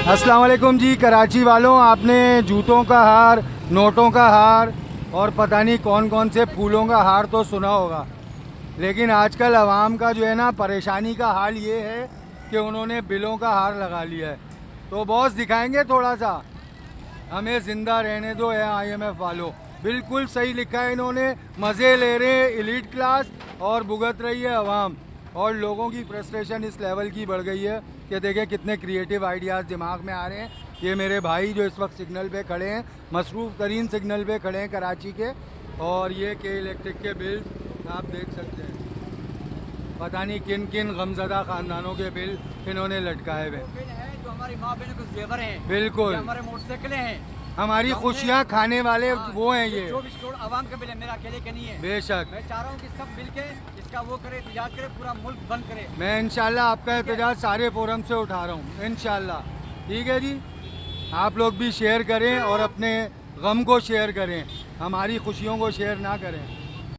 अस्सलाम वालेकुम जी। कराची वालों, आपने जूतों का हार, नोटों का हार और पता नहीं कौन कौन से फूलों का हार तो सुना होगा, लेकिन आजकल आवाम का जो है ना परेशानी का हाल ये है कि उन्होंने बिलों का हार लगा लिया है। तो बॉस दिखाएंगे थोड़ा सा, हमें ज़िंदा रहने दो है IMF वालों। बिल्कुल सही लिखा है इन्होंने, मज़े ले रहे हैं एलीट क्लास और भुगत रही है आवाम। और लोगों की फ्रस्ट्रेशन इस लेवल की बढ़ गई है कि देखें कितने क्रिएटिव आइडियाज़ दिमाग में आ रहे हैं। ये मेरे भाई जो इस वक्त सिग्नल पे खड़े हैं, मसरूफ़ तरीन सिग्नल पे खड़े हैं कराची के, और ये के इलेक्ट्रिक के बिल आप देख सकते हैं। पता नहीं किन किन गमज़दा ख़ानदानों के बिल इन्होंने लटकाए हुए। बिल है जो हमारी माँ बहनों के जेवर हैं, बिल्कुल, ये हमारे मोटरसाइकिलें हैं, हमारी खुशियाँ खाने वाले हाँ, वो हैं ये। 24 करोड़ आवाम का बिल है, मेरा अकेले का नहीं है। बेशक, मैं चाह रहा हूँ कि सब मिल के इसका वो करे, एहतजाज करे, पूरा मुल्क बंद करे। मैं इंशाल्लाह आपका एहतजाज सारे फोरम से उठा रहा हूँ इंशाल्लाह। ठीक है जी, आप लोग भी शेयर करें और अपने गम को शेयर करें, हमारी खुशियों को शेयर ना करें।